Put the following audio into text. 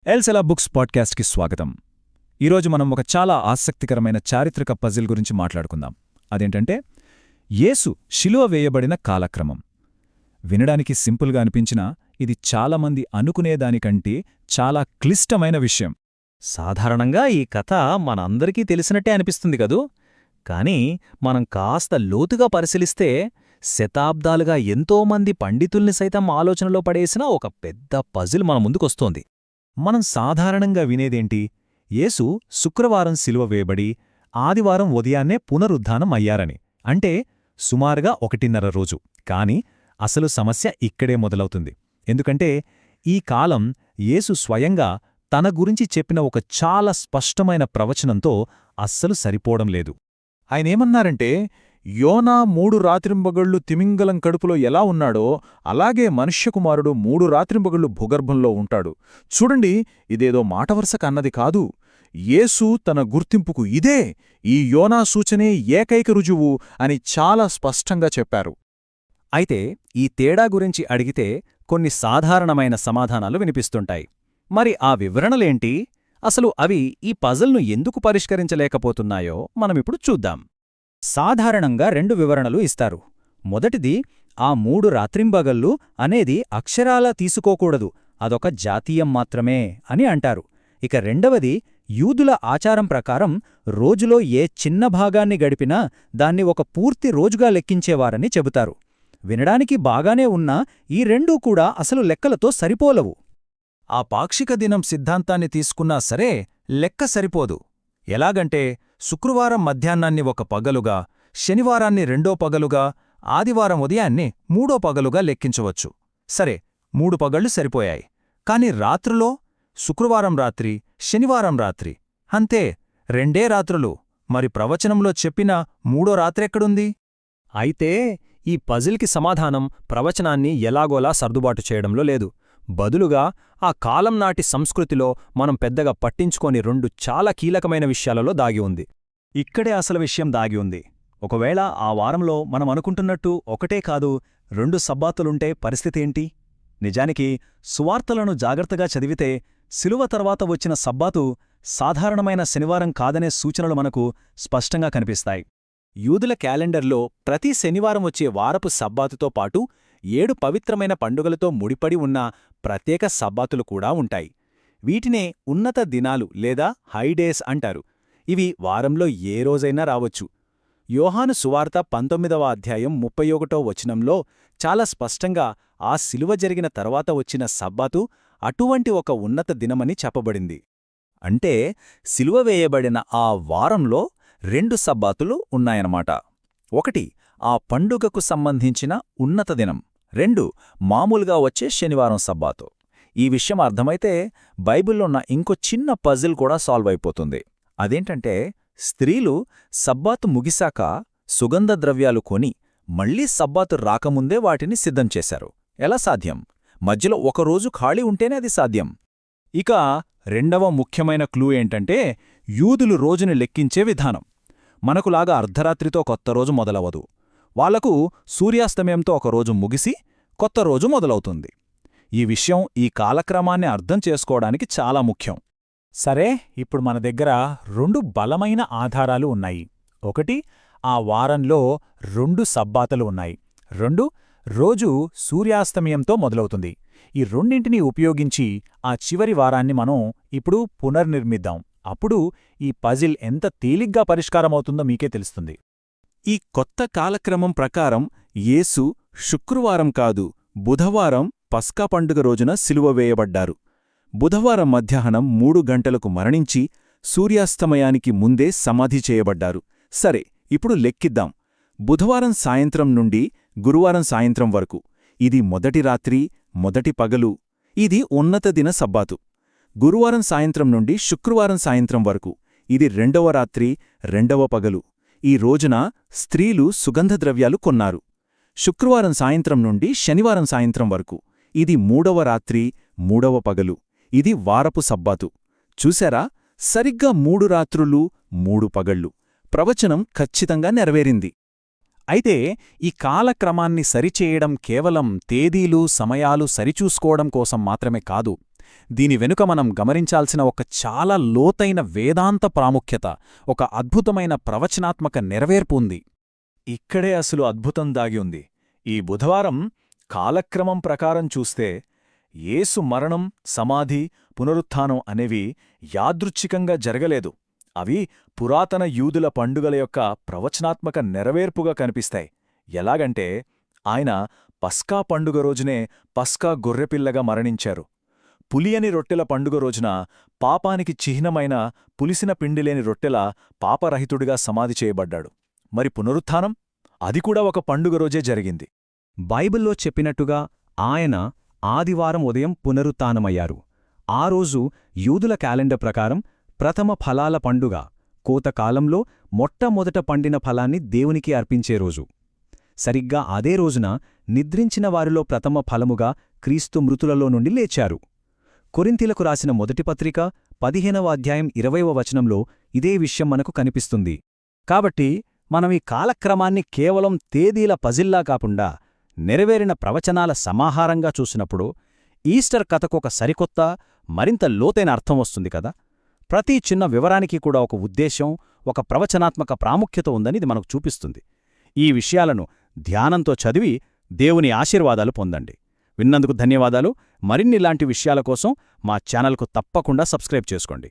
ఎల్సెలా books పాడ్కాస్ట్కి స్వాగతం. ఈరోజు మనం ఒక చాలా ఆసక్తికరమైన చారిత్రక పజిల్ గురించి మాట్లాడుకుందాం. అదేంటంటే యేసు శిలువ వేయబడిన కాలక్రమం. వినడానికి సింపుల్గా అనిపించినా ఇది చాలామంది అనుకునేదానికంటే చాలా క్లిష్టమైన విషయం. సాధారణంగా ఈ కథ మనందరికీ తెలిసినట్టే అనిపిస్తుంది కదూ. కాని మనం కాస్త లోతుగా పరిశీలిస్తే శతాబ్దాలుగా ఎంతోమంది పండితుల్ని సైతం ఆలోచనలో పడేసిన ఒక పెద్ద పజిల్ మన ముందుకొస్తోంది. మనం సాధారణంగా వినేదేంటి? యేసు శుక్రవారం శిలువ వేయబడి ఆదివారం ఉదయాన్నే పునరుద్ధానం అయ్యారని. అంటే సుమారుగా 1.5 రోజు. కాని అసలు సమస్య ఇక్కడే మొదలవుతుంది. ఎందుకంటే ఈ కాలం యేసు స్వయంగా తన గురించి చెప్పిన ఒక చాలా స్పష్టమైన ప్రవచనంతో అస్సలు సరిపోవడం లేదు. ఆయనేమన్నారంటే, యోనా 3 రాత్రింబగళ్ళు తిమింగలం కడుపులో ఎలా ఉన్నాడో అలాగే మనుష్యకుమారుడు 3 రాత్రింబగళ్ళు భూగర్భంలో ఉంటాడు. చూడండి, ఇదేదో మాటవరసక అన్నది కాదు. యేసు తన గుర్తింపుకు ఇదే, ఈ యోనా సూచనే ఏకైక రుజువు అని చాలా స్పష్టంగా చెప్పారు. అయితే ఈ తేడా గురించి అడిగితే కొన్ని సాధారణమైన సమాధానాలు వినిపిస్తుంటాయి. మరి ఆ వివరణలేంటి? అసలు అవి ఈ పజల్ను ఎందుకు పరిష్కరించలేకపోతున్నాయో మనమిప్పుడు చూద్దాం. సాధారణంగా 2 వివరణలు ఇస్తారు. మొదటిది, ఆ 3 రాత్రింబగళ్ళు అనేది అక్షరాలా తీసుకోకూడదు, అదొక జాతీయం మాత్రమే అని అంటారు. ఇక రెండవది, యూదుల ఆచారం ప్రకారం రోజులో ఏ చిన్న భాగాన్ని గడిపినా దాన్ని ఒక పూర్తి రోజుగా లెక్కించేవారని చెబుతారు. వినడానికి బాగానే ఉన్నా ఈ రెండూ కూడా అసలు లెక్కలతో సరిపోలవు. ఆ పాక్షిక దినం సిద్ధాంతాన్ని తీసుకున్నా సరే లెక్క సరిపోదు. ఎలాగంటే శుక్రవారం మధ్యాహ్నాన్ని ఒక పగలుగా, శనివారాన్ని 2వ పగలుగా, ఆదివారం ఉదయాన్ని 3వ పగలుగా లెక్కించవచ్చు. సరే, 3 పగళ్లు సరిపోయాయి. కాని రాత్రులో శుక్రవారం రాత్రి, శనివారం రాత్రి అంతే, 2 రాత్రులు. మరి ప్రవచనంలో చెప్పిన 3వ రాత్రెక్కడుంది? అయితే ఈ పజిల్కి సమాధానం ప్రవచనాన్ని ఎలాగోలా సర్దుబాటు చేయడంలో లేదు. బదులుగా ఆ కాలం నాటి సంస్కృతిలో మనం పెద్దగా పట్టించుకోని 2 చాలా కీలకమైన విషయాలలో దాగి ఉంది. ఇక్కడే అసలు విషయం దాగి ఉంది. ఒకవేళ ఆ వారంలో మనం అనుకుంటున్నట్టు ఒకటే కాదు 2 సబ్బాతులుంటే పరిస్థితేంటి? నిజానికి సువార్తలను జాగ్రత్తగా చదివితే శిలువ తర్వాత వచ్చిన సబ్బాతు సాధారణమైన శనివారం కాదనే సూచనలు మనకు స్పష్టంగా కనిపిస్తాయి. యూదుల క్యాలెండర్లో ప్రతి శనివారం వచ్చే వారపు సబ్బాతుతో పాటు 7 పవిత్రమైన పండుగలతో ముడిపడి ఉన్న ప్రత్యేక సబ్బాతులు కూడా ఉంటాయి. వీటినే ఉన్నత దినాలు లేదా హైడేస్ అంటారు. ఇవి వారంలో ఏ రోజైనా రావచ్చు. యోహాను సువార్త 19వ అధ్యాయం 31వ వచనంలో చాలా స్పష్టంగా ఆ శిలువ జరిగిన తర్వాత వచ్చిన సబ్బాతు అటువంటి ఒక ఉన్నత దినమని చెప్పబడింది. అంటే శిలువ వేయబడిన ఆ వారంలో 2 సబ్బాతులు ఉన్నాయన్నమాట. ఒకటి ఆ పండుగకు సంబంధించిన ఉన్నత దినం, 2 మామూలుగా వచ్చే శనివారం సబ్బాతు. ఈ విషయం అర్థమైతే బైబిల్లోన్న ఇంకో చిన్న పజిల్ కూడా సాల్వ్ అయిపోతుంది. అదేంటంటే, స్త్రీలు సబ్బాతు ముగిశాక సుగంధ ద్రవ్యాలు కొని మళ్లీ సబ్బాతు రాకముందే వాటిని సిద్ధం చేశారు. ఎలా సాధ్యం? మధ్యలో ఒకరోజు ఖాళీ ఉంటేనే అది సాధ్యం. ఇక రెండవ ముఖ్యమైన క్లూ ఏంటంటే, యూదులు రోజుని లెక్కించే విధానం. మనకులాగా అర్ధరాత్రితో కొత్త రోజు మొదలవదు. వాళ్లకు సూర్యాస్తమయంతో ఒకరోజు ముగిసి కొత్త రోజు మొదలవుతుంది. ఈ విషయం ఈ కాలక్రమాన్ని అర్థం చేసుకోవడానికి చాలా ముఖ్యం. సరే, ఇప్పుడు మన దగ్గర 2 బలమైన ఆధారాలు ఉన్నాయి. ఒకటి, ఆ వారంలో 2 సబ్బాతులు ఉన్నాయి. 2, రోజు సూర్యాస్తమయంతో మొదలవుతుంది. ఈ రెండింటినీ ఉపయోగించి ఆ చివరి వారాన్ని మనం ఇప్పుడు పునర్నిర్మిద్దాం. అప్పుడు ఈ పజిల్ ఎంత తేలిగ్గా పరిష్కారమవుతుందో మీకే తెలుస్తుంది. ఈ కొత్త కాలక్రమం ప్రకారం యేసు శుక్రవారం కాదు, బుధవారం పస్కా పండుగ రోజున సిలువ వేయబడ్డారు. బుధవారం మధ్యాహ్నం 3 గంటలకు మరణించి సూర్యాస్తమయానికి ముందే సమాధి చేయబడ్డారు. సరే, ఇప్పుడు లెక్కిద్దాం. బుధవారం సాయంత్రం నుండి గురువారం సాయంత్రం వరకు ఇది మొదటి రాత్రి, మొదటి పగలు. ఇది ఉన్నత దిన సబ్బాతు. గురువారం సాయంత్రం నుండి శుక్రవారం సాయంత్రం వరకు ఇది 2వ రాత్రి, 2వ పగలు. ఈ రోజున స్త్రీలు సుగంధద్రవ్యాలు కొన్నారు. శుక్రవారం సాయంత్రం నుండి శనివారం సాయంత్రం వరకు ఇది 3వ రాత్రి, 3వ పగలు. ఇది వారపు సబ్బాతు. చూశారా? సరిగ్గా 3 రాత్రులు, 3 పగళ్ళు. ప్రవచనం ఖచ్చితంగా నెరవేరింది. అయితే ఈ కాలక్రమాన్ని సరిచేయడం కేవలం తేదీలు, సమయాలు సరిచూసుకోవడం కోసం మాత్రమే కాదు. దీని వెనుక మనం గమనించాల్సిన ఒక చాలా లోతైన వేదాంత ప్రాముఖ్యత, ఒక అద్భుతమైన ప్రవచనాత్మక నెరవేర్పు ఉంది. ఇక్కడే అసలు అద్భుతం దాగి ఉంది. ఈ బుధవారం కాలక్రమం ప్రకారం చూస్తే యేసు మరణం, సమాధి, పునరుత్థానం అనేవి యాదృచ్ఛికంగా జరగలేదు. అవి పురాతన యూదుల పండుగల యొక్క ప్రవచనాత్మక నెరవేర్పుగా కనిపిస్తాయి. ఎలాగంటే ఆయన పస్కా పండుగ రోజునే పస్కా గొర్రెపిల్లగా మరణించారు. పులియని రొట్టెల పండుగ రోజున పాపానికి చిహ్నమైన పులిసిన పిండిలేని రొట్టెల పాపరహితుడిగా సమాధి చేయబడ్డాడు. మరి పునరుత్థానం? అది కూడా ఒక పండుగ రోజే జరిగింది. బైబిల్లో చెప్పినట్టుగా ఆయన ఆదివారం ఉదయం పునరుత్థానమయ్యారు. ఆ రోజు యూదుల క్యాలెండర్ ప్రకారం ప్రథమ ఫలాల పండుగ, కోతకాలంలో మొట్టమొదట పండిన ఫలాన్ని దేవునికి అర్పించే రోజు. సరిగ్గా అదే రోజున నిద్రించిన వారిలో ప్రథమ ఫలముగా క్రీస్తు మృతులలో నుండి లేచారు. కొరింథీలకు రాసిన మొదటి పత్రిక 15వ అధ్యాయం 20వ వచనంలో ఇదే విషయం మనకు కనిపిస్తుంది. కాబట్టి మనం ఈ కాలక్రమాన్ని కేవలం తేదీల పజిల్లా కాకుండా నెరవేరిన ప్రవచనాల సమాహారంగా చూసినప్పుడు ఈస్టర్ కథకొక సరికొత్త, మరింత లోతైన అర్థం వస్తుంది కదా. ప్రతి చిన్న వివరానికి కూడా ఒక ఉద్దేశం, ఒక ప్రవచనాత్మక ప్రాముఖ్యత ఉందని ఇది మనకు చూపిస్తుంది. ఈ విషయాలను ధ్యానంతో చదివి దేవుని ఆశీర్వాదాలు పొందండి. విన్నందుకు ధన్యవాదాలు. మరిన్నిలాంటి విషయాల కోసం మా ఛానల్కు తప్పకుండా సబ్స్క్రైబ్ చేసుకోండి.